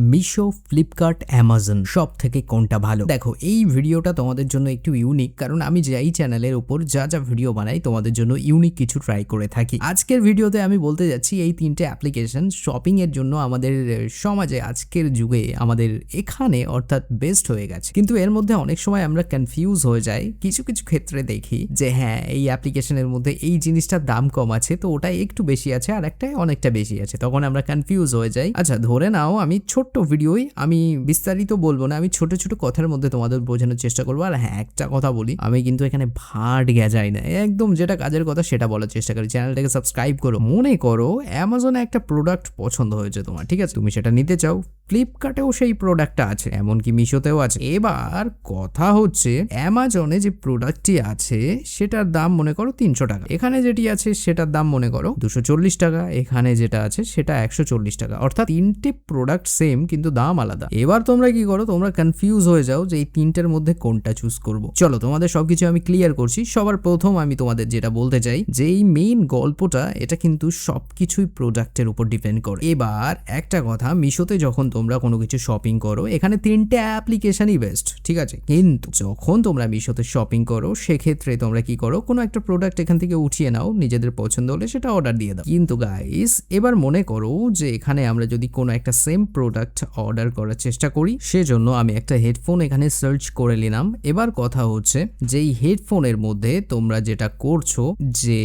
Meesho, Flipkart, Amazon সব থেকে কোনটা ভালো? দেখো, এই ভিডিওটা তোমাদের জন্য একটু ইউনিক, কারণ আমি যে এই চ্যানেলের উপর যা ভিডিও বানাই তোমাদের জন্য ইউনিক কিছু ট্রাই করে থাকি। আজকের ভিডিওতে আমি বলতে যাচ্ছি এই তিনটে অ্যাপ্লিকেশন শপিং এর জন্য আমাদের সমাজে আজকের যুগে আমাদের এখানে অর্থাৎ বেস্ট হয়ে গেছে। কিন্তু এর মধ্যে অনেক সময় আমরা কনফিউজ হয়ে যাই, কিছু কিছু ক্ষেত্রে দেখি যে হ্যাঁ, এই অ্যাপ্লিকেশনের মধ্যে এই জিনিসটার দাম কম আছে, তো ওটা একটু বেশি আছে আর একটাই অনেকটা বেশি আছে, তখন আমরা কনফিউজ হয়ে যাই। আচ্ছা, ধরে নাও আমি ছোট্ট ভিডিওই, আমি বিস্তারিত বলবো না, আমি ছোট ছোট কথার মধ্যে তোমাদের বোঝানোর চেষ্টা করবো। আর হ্যাঁ, একটা কথা বলি, আমি কিন্তু এখানে ভাট গেজাই না, একদম যেটা কাজের কথা সেটা বলার চেষ্টা করি। চ্যানেলটাকে সাবস্ক্রাইব করো। মনে করো অ্যামাজনে একটা প্রোডাক্ট পছন্দ হয়েছে তোমার, ঠিক আছে, তুমি সেটা নিতে চাও, ফ্লিপকার্টেও সেই প্রোডাক্টটা আছে, এমনকি মিশোতেও আছে। এবার কথা হচ্ছে অ্যামাজনে যে প্রোডাক্টটি আছে সেটার দাম মনে করো 300 টাকা, এখানে যেটি আছে সেটার দাম মনে করো 240 টাকা, এখানে যেটা আছে সেটা 140 টাকা, অর্থাৎ তিনটে প্রোডাক্ট সেম কিন্তু দাম আলাদা। এবার তোমরা কি করো, তোমরা কনফিউজ হয়ে যাও যে এই তিনটের মধ্যে কোনটা চুজ করব। চলো তোমাদের সবকিছু আমি ক্লিয়ার করছি। সবার প্রথম আমি তোমাদের যেটা বলতে চাই যে এই মেইন গল্পটা, এটা কিন্তু সবকিছুই প্রোডাক্টের উপর ডিপেন্ড করে। এবার একটা কথা, মিশোতে যখন তোমরা কোনো কিছু শপিং করো, এখানে তিনটে অ্যাপ্লিকেশনই বেস্ট, ঠিক আছে, কিন্তু যখন তোমরা মিশোতে শপিং করো সেক্ষেত্রে তোমরা কি করো, কোনো একটা প্রোডাক্ট এখান থেকে উঠিয়ে নাও, নিজেদের পছন্দ হলে সেটা অর্ডার দিয়ে দাও। কিন্তু গাইস, এবার মনে করো যে এখানে আমরা যদি কোনো একটা সেম প্রোডাক্ট অর্ডার করার চেষ্টা করি, সেজন্য আমি একটা হেডফোন এখানে সার্চ করে নিলাম। এবার কথা হচ্ছে যে এই হেডফোনের মধ্যে তোমরা যেটা করছো, যে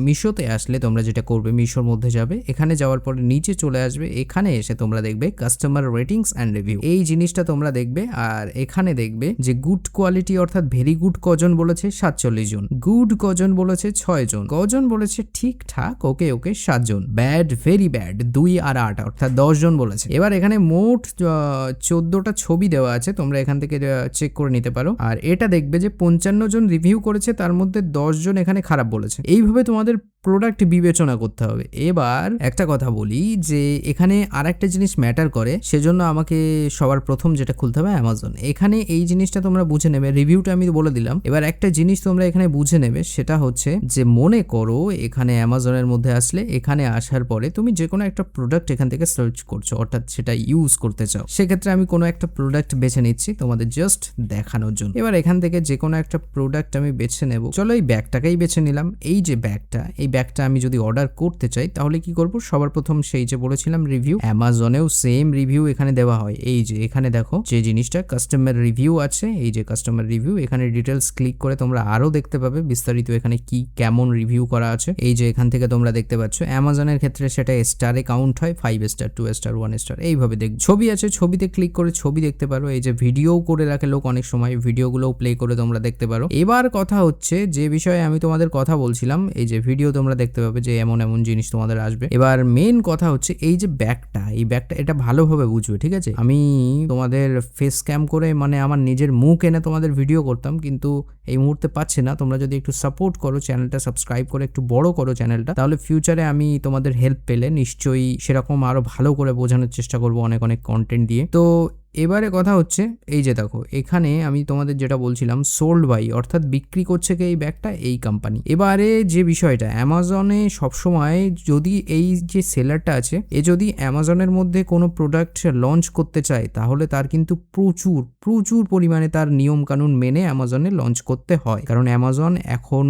মিশোতে আসলে তোমরা যেটা করবে, মিশোর মধ্যে যাবে, এখানে যাওয়ার পরে নিচে চলে আসবে, এখানে এসে তোমরা দেখবে কাস্টমার রেটিংস অ্যান্ড রিভিউ, এই জিনিসটা তোমরা দেখবে। আর এখানে দেখবে যে গুড কোয়ালিটি অর্থাৎ ভেরি গুড কজন বলেছে 47 জন, গুড কজন বলেছে 6 জন, কজন বলেছে ঠিকঠাক ওকে ওকে 7 জন, ব্যাড ভেরি ব্যাড 2 আর 8 অর্থাৎ 10 জন বলেছে। এবার এখানে মোট 14টা ছবি দেওয়া আছে, তোমরা এখান থেকে চেক করে নিতে পারো। আর এটা দেখবে যে 55 জন রিভিউ করেছে, তার মধ্যে 10 জন এখানে খারাপ বলেছে। এইভাবে তোমাদের প্রোডাক্ট বিবেচনা করতে হবে। এবার একটা কথা বলি যে এখানে আর একটা জিনিস ম্যাটার করে, সেজন্য আমাকে সবার প্রথম যেটা খুলতে হবে অ্যামাজন। এখানে এই জিনিসটা তোমরা বুঝে নেবে, রিভিউটা আমি বলে দিলাম। এবার একটা জিনিস তোমরা এখানে বুঝে নেবে, সেটা হচ্ছে যে মনে করো এখানে অ্যামাজনের মধ্যে আসলে, এখানে আসার পরে তুমি যে কোনো একটা প্রোডাক্ট এখান থেকে সার্চ করছো, অর্থাৎ সেটা ইউজ করতে চাও। সেক্ষেত্রে আমি কোনো একটা প্রোডাক্ট বেছে নিচ্ছি তোমাদের জাস্ট দেখানোর জন্য। এবার এখান থেকে যে কোনো একটা প্রোডাক্ট আমি বেছে নেব। চলো এই ব্যাগটাকেই বেছে নিলাম। এই যে ব্যাগটা, এই ব্যাগটা আমি যদি অর্ডার করতে চাই তাহলে কি করব, সবার প্রথম সেই যে বলেছিলাম রিভিউ, অ্যামাজনেও সেম রিভিউ এখানে দেওয়া হয়। এই যে এখানে দেখো যে জিনিসটা কাস্টমার রিভিউ আছে, এই যে কাস্টমার রিভিউ, এখানে ডিটেলস ক্লিক করে তোমরা আরো দেখতে পাবে বিস্তারিত এখানে কি কেমন রিভিউ করা আছে। এই যে এখান থেকে তোমরা দেখতে পাচ্ছ, অ্যামাজনের ক্ষেত্রে সেটা স্টারে কাউন্ট হয়, 5 স্টার, 2 স্টার, 1 স্টার, এইভাবে দেখ। ছবি আছে, ছবিতে ক্লিক করে ছবি দেখতে পারো। এই যে ভিডিও করে রাখে লোক অনেক সময়, ভিডিওগুলোও প্লে করে তোমরা দেখতে পারো। এবার কথা হচ্ছে যে বিষয়ে আমি তোমাদের কথা বলছিলাম, এই যে ভিডিও তোমরা দেখতে পাবে যে এমন এমন জিনিস তোমাদের আসবে। এবার মেন কথা হচ্ছে এই যে ব্যাগটা, এই ব্যাগটা এটা ভালোভাবে বুঝবে, ঠিক আছে। আমি তোমাদের ফেস ক্যাম করে, মানে আমার নিজের মুখ এনে তোমাদের ভিডিও করতাম, কিন্তু এই মুহূর্তে পাচ্ছি না। তোমরা যদি একটু সাপোর্ট করো, চ্যানেলটা সাবস্ক্রাইব করে একটু বড় করো চ্যানেলটা, তাহলে ফিউচারে আমি তোমাদের হেল্প পেলে নিশ্চয়ই সেরকম আরো ভালো করে বোঝানোর চেষ্টা করবো অনেক অনেক কন্টেন্ট দিয়ে। তো এবারে কথা হচ্ছে এই যে দেখো, এখানে আমি তোমাদের যেটা বলছিলাম সোল্ড বাই, অর্থাৎ বিক্রি করছে কে এই ব্যাগটা, এই কোম্পানি। এবারে যে বিষয়টা, অ্যামাজনে সবসময় যদি এই যে সেলারটা আছে, এ যদি অ্যামাজনের মধ্যে কোনো প্রোডাক্ট লঞ্চ করতে চায়, তাহলে তার কিন্তু প্রচুর প্রচুর পরিমাণে তার নিয়ম কানুন মেনে অ্যামাজনে লঞ্চ করতে হয়। কারণ অ্যামাজন এখন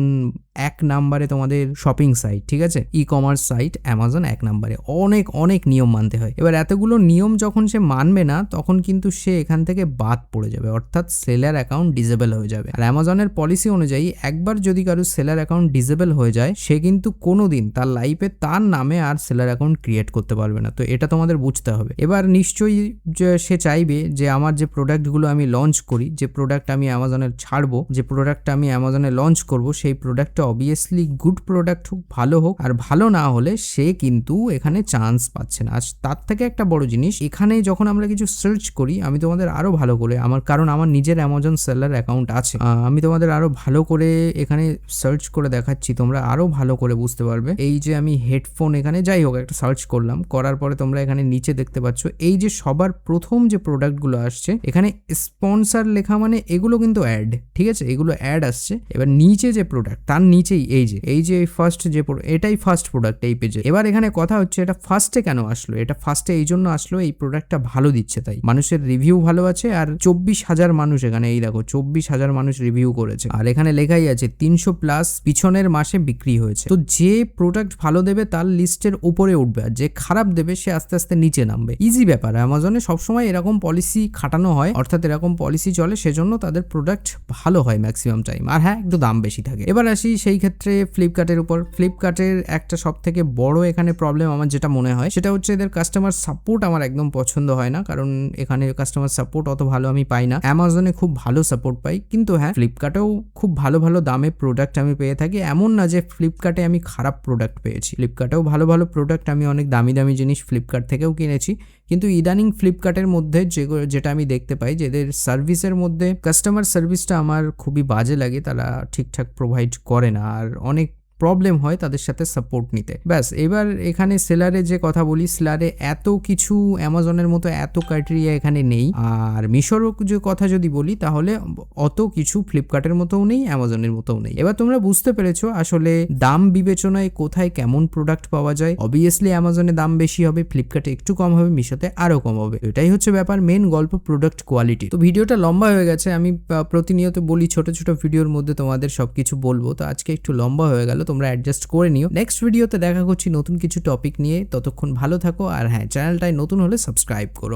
1 নাম্বারে তোমাদের শপিং সাইট, ঠিক আছে, ই কমার্স সাইট অ্যামাজন 1 নাম্বারে, অনেক অনেক নিয়ম মানতে হয়। এবার এতগুলো নিয়ম যখন সে মানবে না, তখন কিন্তু সে এখান থেকে বাদ পড়ে যাবে, অর্থাৎ সেলার অ্যাকাউন্ট ডিসেবল হয়ে যাবে। আর অ্যামাজনের পলিসি অনুযায়ী একবার যদি কারো সেলার অ্যাকাউন্ট ডিসেবল হয়ে যায়, সে কিন্তু কোনোদিন তার লাইফে তার নামে আর সেলার অ্যাকাউন্ট ক্রিয়েট করতে পারবে না। তো এটা তোমাদের বুঝতে হবে। এবার নিশ্চয়ই যে সে চাইবে যে আমার যে প্রোডাক্টগুলো আমি লঞ্চ করি, যে প্রোডাক্ট আমি অ্যামাজনে ছাড়বো, যে প্রোডাক্টটা আমি অ্যামাজনে লঞ্চ করব, সেই প্রোডাক্টটা অবভিয়াসলি গুড প্রোডাক্ট হোক, ভালো হোক, আর ভালো না হলে সে কিন্তু এখানে চান্স পাচ্ছে না। আর তার থেকে একটা বড় জিনিস, এখানে যখন আমরা কিছু সার্চ করি, আমি তোমাদের আরো ভালো করে কারণ আমার নিজের অ্যামাজন সেলার অ্যাকাউন্ট আছে, আমি তোমাদের আরো ভালো করে এখানে সার্চ করে দেখাচ্ছি, তোমরা আরো ভালো করে বুঝতে পারবে। এই যে আমি হেডফোন এখানে যাই হোক একটা সার্চ করলাম, করার পরে তোমরা এখানে নিচে দেখতে পাচ্ছ এই যে সবার প্রথম যে প্রোডাক্টগুলো আসছে, এখানে স্পন্সর লেখা মানে এগুলো কিন্তু অ্যাড, ঠিক আছে, এগুলো অ্যাড আসছে। এবার নিচে যে প্রোডাক্ট তার নিচেই এই যে ফার্স্ট যে এটাই ফার্স্ট প্রোডাক্ট এই পেজে। এবার এখানে কথা হচ্ছে এটা ফার্স্টে কেন আসলো, এটা ফার্স্টে এই জন্য আসলো এই প্রোডাক্টটা ভালো দিচ্ছে তাই, মানুষের রিভিউ ভালো আছে। আর 24,000 মানুষ এখানে, এই দেখো 24,000 মানুষ রিভিউ করেছে। আর এখানে লেখাই আছে 300+ পিছনের মাসে বিক্রি হয়েছে। তো যে প্রোডাক্ট ভালো দেবে তার লিস্টের উপরে উঠবে, আর যে খারাপ দেবে সে আস্তে আস্তে নিচে নামবে। ইজি ব্যাপার। অ্যামাজনে সবসময় এরকম পলিসি খাটানো হয়, অর্থাৎ এরকম পলিসি চলে, সেজন্য তাদের প্রোডাক্ট ভালো হয় ম্যাক্সিমাম টাইম। আর হ্যাঁ, একটু দাম বেশি থাকে। এবার আসি সেই ক্ষেত্রে ফ্লিপকার্টের উপর। ফ্লিপকার্টের একটা সব থেকে বড় এখানে প্রবলেম আমার যেটা মনে হয় সেটা হচ্ছে এদের কাস্টমার সাপোর্ট আমার একদম পছন্দ হয় না, কারণ এখানে কাস্টমার সাপোর্ট অত ভালো আমি পাই না। অ্যামাজনে খুব ভালো সাপোর্ট পাই, কিন্তু হ্যাঁ ফ্লিপকার্টেও খুব ভালো ভালো দামে প্রোডাক্ট আমি পেয়ে থাকি। এমন না যে ফ্লিপকার্টে আমি খারাপ প্রোডাক্ট পেয়েছি, ফ্লিপকার্টেও ভালো ভালো প্রোডাক্ট, আমি অনেক দামি দামি জিনিস ফ্লিপকার্ট থেকেও কিনেছি। কিন্তু ইদানিং ফ্লিপকার্টের মধ্যে যেটা আমি দেখতে পাই যে এদের সার্ভিসের মধ্যে কাস্টমার সার্ভিসটা আমার খুবই বাজে লাগে, তারা ঠিকঠাক প্রোভাইড করে না, আর অনেক প্রবলেম হয় তাদের সাথে সাপোর্ট নিতে। ব্যাস, এবার এখানে সেলারে যে কথা বলি, সেলারে এত কিছু অ্যামাজনের মতো এত ক্রাইটেরিয়া এখানে নেই। আর মিশোর যে কথা যদি বলি তাহলে অত কিছু ফ্লিপকার্টের মতোও নেই, অ্যামাজনের মতোও নেই। এবার তোমরা বুঝতে পেরেছো আসলে দাম বিবেচনায় কোথায় কেমন প্রোডাক্ট পাওয়া যায়। অবভিয়াসলি অ্যামাজনে দাম বেশি হবে, ফ্লিপকার্টে একটু কম হবে, মিশোতে আরো কম হবে। এটাই হচ্ছে ব্যাপার, মেন গল্প প্রোডাক্ট কোয়ালিটি। তো ভিডিওটা লম্বা হয়ে গেছে, আমি প্রতিনিয়ত বলি ছোট ছোট ভিডিওর মধ্যে তোমাদের সবকিছু বলবো, তো আজকে একটু লম্বা হয়ে গেল, তোমরা অ্যাডজাস্ট করে নিও। নেক্সট ভিডিওতে দেখা করছি নতুন কিছু টপিক নিয়ে, ততক্ষণ ভালো থাকো। আর হ্যাঁ, চ্যানেলটায় নতুন হলে সাবস্ক্রাইব করো।